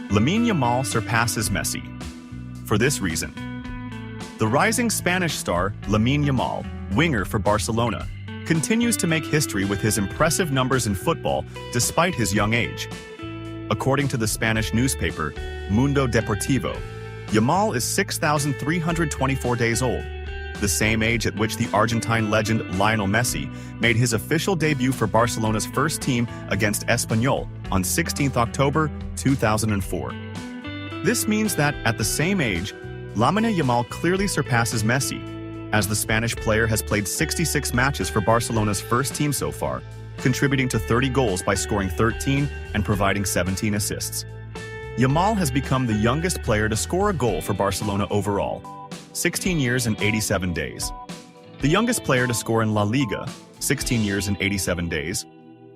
Lamine Yamal surpasses Messi. For this reason, the rising Spanish star Lamine Yamal, winger for Barcelona, continues to make history with his impressive numbers in football despite his young age. According to the Spanish newspaper Mundo Deportivo, Yamal is 6,324 days old, the same age at which the Argentine legend Lionel Messi made his official debut for Barcelona's first team against Espanyol on 16 October 2004. This means that, at the same age, Lamine Yamal clearly surpasses Messi, as the Spanish player has played 66 matches for Barcelona's first team so far, contributing to 30 goals by scoring 13 and providing 17 assists. Yamal has become the youngest player to score a goal for Barcelona overall, 16 years and 87 days. The youngest player to score in La Liga, 16 years and 87 days.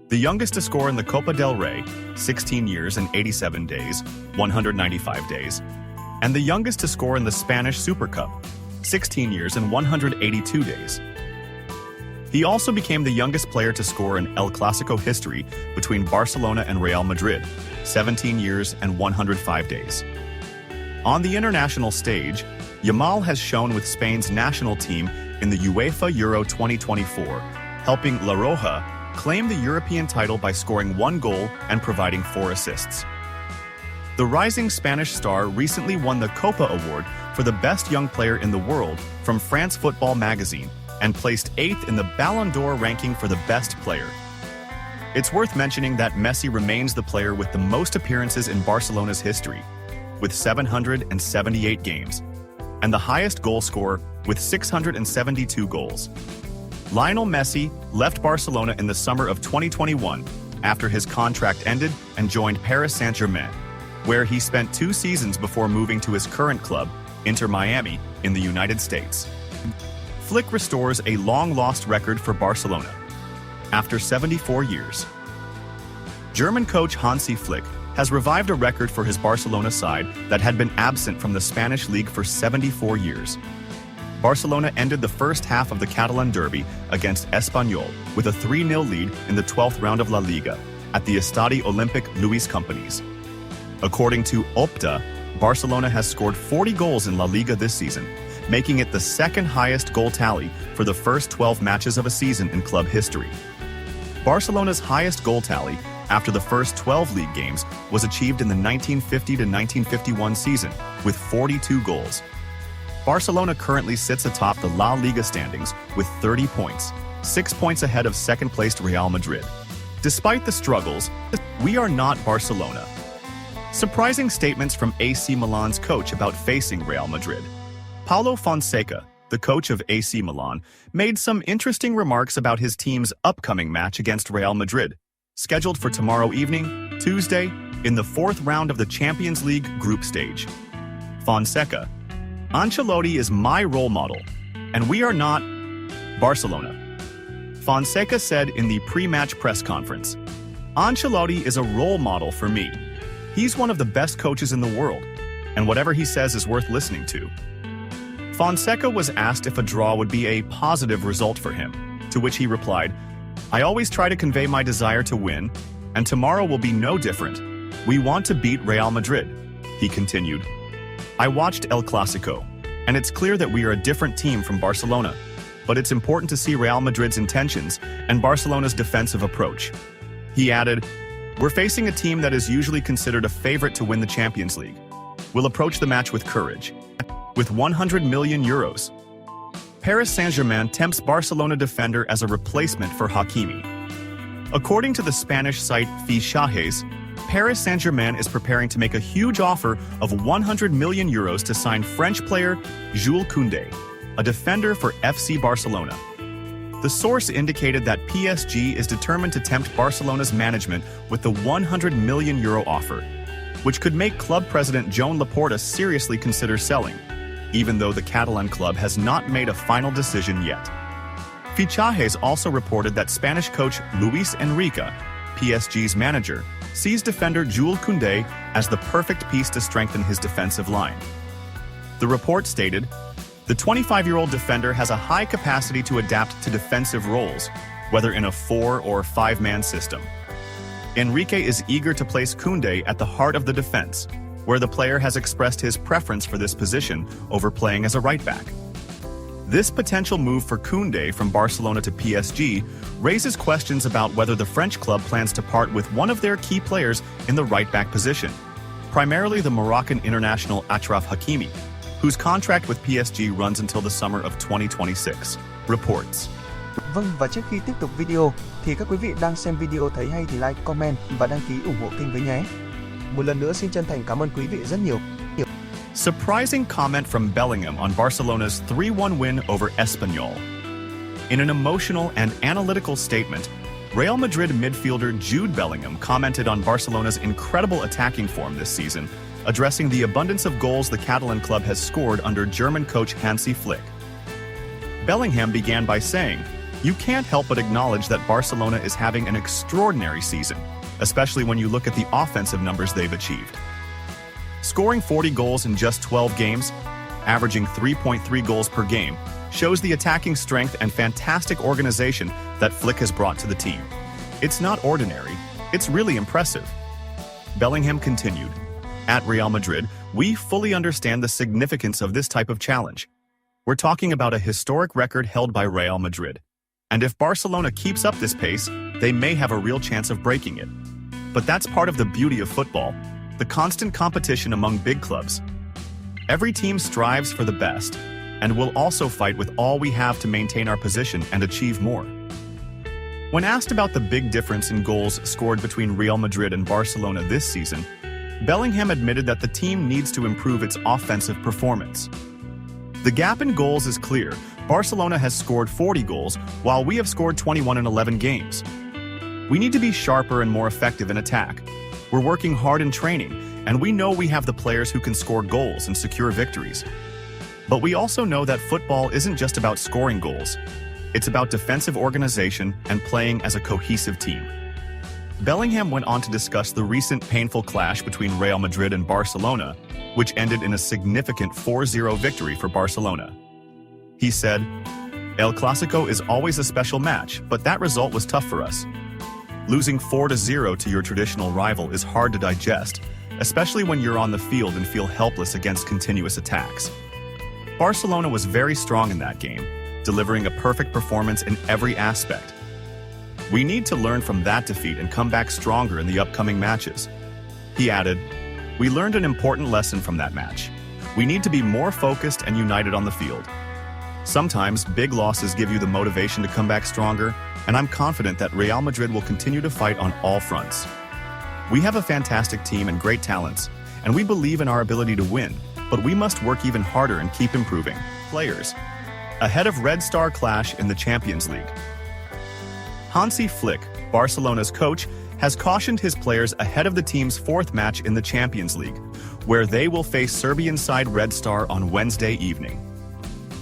The youngest to score in the Copa del Rey, 16 years and 87 days, 195 days. And the youngest to score in the Spanish Super Cup, 16 years and 182 days. He also became the youngest player to score in El Clasico history between Barcelona and Real Madrid, 17 years and 105 days. On the international stage, Yamal has shown with Spain's national team in the UEFA Euro 2024, helping La Roja claim the European title by scoring 1 goal and providing 4 assists. The rising Spanish star recently won the Copa Award for the best young player in the world from France Football magazine and placed 8th in the Ballon d'Or ranking for the best player. It's worth mentioning that Messi remains the player with the most appearances in Barcelona's history, with 778 games, and the highest goal scorer with 672 goals. Lionel Messi left Barcelona in the summer of 2021 after his contract ended and joined Paris Saint-Germain, where he spent 2 seasons before moving to his current club, Inter Miami, in the United States. Flick restores a long-lost record for Barcelona. After 74 years, German coach Hansi Flick has revived a record for his Barcelona side that had been absent from the Spanish league for 74 years. Barcelona ended the first half of the Catalan derby against Espanyol with a 3-0 lead in the 12th round of La Liga at the Estadi Olympic Luis Companys. According to Opta, Barcelona has scored 40 goals in La Liga this season, making it the second highest goal tally for the first 12 matches of a season in club history. Barcelona's highest goal tally after the first 12 league games was achieved in the 1950-1951 season, with 42 goals. Barcelona currently sits atop the La Liga standings with 30 points, 6 points ahead of second-placed Real Madrid. Despite the struggles, we are not Barcelona. Surprising statements from AC Milan's coach about facing Real Madrid. Paulo Fonseca, the coach of AC Milan, made some interesting remarks about his team's upcoming match against Real Madrid, scheduled for tomorrow evening, Tuesday, in the 4th round of the Champions League group stage. Fonseca: "Ancelotti is my role model, and we are not Barcelona." Fonseca said in the pre-match press conference, "Ancelotti is a role model for me. He's one of the best coaches in the world, and whatever he says is worth listening to." Fonseca was asked if a draw would be a positive result for him, to which he replied, "I always try to convey my desire to win, and tomorrow will be no different. We want to beat Real Madrid." He continued, "I watched El Clasico, and it's clear that we are a different team from Barcelona, but it's important to see Real Madrid's intentions and Barcelona's defensive approach." He added, "We're facing a team that is usually considered a favorite to win the Champions League. We'll approach the match with courage." With 100 million euros, Paris Saint-Germain tempts Barcelona defender as a replacement for Hakimi. According to the Spanish site Fichajes, Paris Saint-Germain is preparing to make a huge offer of 100 million euros to sign French player Jules Koundé, a defender for FC Barcelona. The source indicated that PSG is determined to tempt Barcelona's management with the 100 million euro offer, which could make club president Joan Laporta seriously consider selling, even though the Catalan club has not made a final decision yet. Fichajes also reported that Spanish coach Luis Enrique, PSG's manager, sees defender Jules Koundé as the perfect piece to strengthen his defensive line. The report stated, "The 25-year-old defender has a high capacity to adapt to defensive roles, whether in a 4- or 5-man system. Enrique is eager to place Koundé at the heart of the defense, where the player has expressed his preference for this position over playing as a right-back. This potential move for Koundé from Barcelona to PSG raises questions about whether the French club plans to part with one of their key players in the right-back position, primarily the Moroccan international Achraf Hakimi, whose contract with PSG runs until the summer of 2026, reports. Vâng, và trước khi tiếp tục video, thì các quý vị đang xem video thấy hay thì like, comment và đăng ký ủng hộ kênh với nhé. Một lần nữa xin chân thành cảm ơn quý vị rất nhiều. Surprising comment from Bellingham on Barcelona's 3-1 win over Espanyol. In an emotional and analytical statement, Real Madrid midfielder Jude Bellingham commented on Barcelona's incredible attacking form this season, addressing the abundance of goals the Catalan club has scored under German coach Hansi Flick. Bellingham began by saying, "You can't help but acknowledge that Barcelona is having an extraordinary season, especially when you look at the offensive numbers they've achieved. Scoring 40 goals in just 12 games, averaging 3.3 goals per game, shows the attacking strength and fantastic organization that Flick has brought to the team. It's not ordinary, it's really impressive." Bellingham continued, "At Real Madrid, we fully understand the significance of this type of challenge. We're talking about a historic record held by Real Madrid. And if Barcelona keeps up this pace, they may have a real chance of breaking it. But that's part of the beauty of football, the constant competition among big clubs. Every team strives for the best, and we'll also fight with all we have to maintain our position and achieve more." When asked about the big difference in goals scored between Real Madrid and Barcelona this season, Bellingham admitted that the team needs to improve its offensive performance. "The gap in goals is clear. Barcelona has scored 40 goals, while we have scored 21 in 11 games. We need to be sharper and more effective in attack. We're working hard in training, and we know we have the players who can score goals and secure victories. But we also know that football isn't just about scoring goals. It's about defensive organization and playing as a cohesive team." Bellingham went on to discuss the recent painful clash between Real Madrid and Barcelona, which ended in a significant 4-0 victory for Barcelona. He said, "El Clásico is always a special match, but that result was tough for us. Losing 4-0 to your traditional rival is hard to digest, especially when you're on the field and feel helpless against continuous attacks. Barcelona was very strong in that game, delivering a perfect performance in every aspect. We need to learn from that defeat and come back stronger in the upcoming matches." He added, "We learned an important lesson from that match. We need to be more focused and united on the field. Sometimes big losses give you the motivation to come back stronger, and I'm confident that Real Madrid will continue to fight on all fronts. We have a fantastic team and great talents, and we believe in our ability to win, but we must work even harder and keep improving." Players. Ahead of Red Star clash in the Champions League. Hansi Flick, Barcelona's coach, has cautioned his players ahead of the team's fourth match in the Champions League, where they will face Serbian side Red Star on Wednesday evening.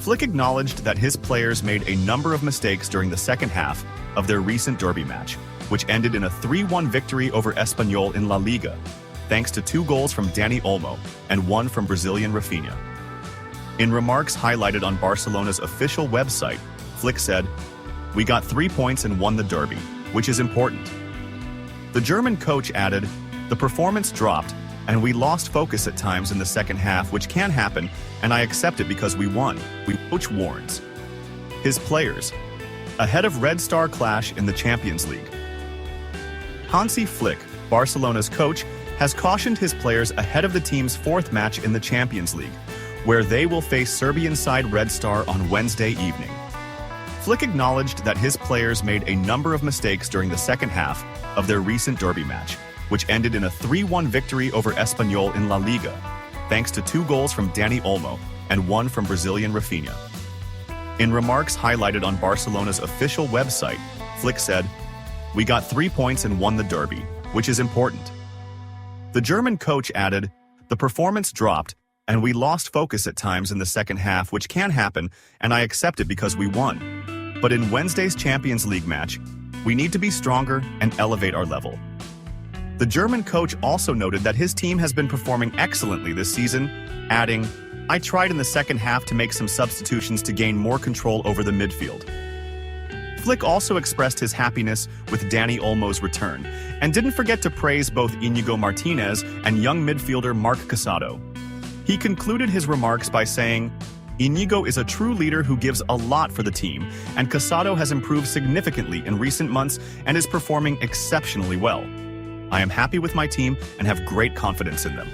Flick acknowledged that his players made a number of mistakes during the second half of their recent derby match, which ended in a 3-1 victory over Espanyol in La Liga, thanks to 2 goals from Dani Olmo and 1 from Brazilian Rafinha. In remarks highlighted on Barcelona's official website, Flick said, "We got 3 points and won the derby, which is important." The German coach added, "The performance dropped, and we lost focus at times in the second half, which can happen, and I accept it because we won." Coach warns his players ahead of Red Star clash in the Champions League. Hansi Flick, Barcelona's coach, has cautioned his players ahead of the team's fourth match in the Champions League, where they will face Serbian side Red Star on Wednesday evening. Flick acknowledged that his players made a number of mistakes during the second half of their recent derby match, which ended in a 3-1 victory over Espanyol in La Liga, thanks to 2 goals from Dani Olmo and 1 from Brazilian Rafinha. In remarks highlighted on Barcelona's official website, Flick said, "We got 3 points and won the derby, which is important." The German coach added, "The performance dropped, and we lost focus at times in the second half, which can happen, and I accept it because we won. But in Wednesday's Champions League match, we need to be stronger and elevate our level." The German coach also noted that his team has been performing excellently this season, adding, "I tried in the second half to make some substitutions to gain more control over the midfield." Flick also expressed his happiness with Dani Olmo's return, and didn't forget to praise both Íñigo Martínez and young midfielder Marc Casado. He concluded his remarks by saying, "Íñigo is a true leader who gives a lot for the team, and Casado has improved significantly in recent months and is performing exceptionally well. I am happy with my team and have great confidence in them."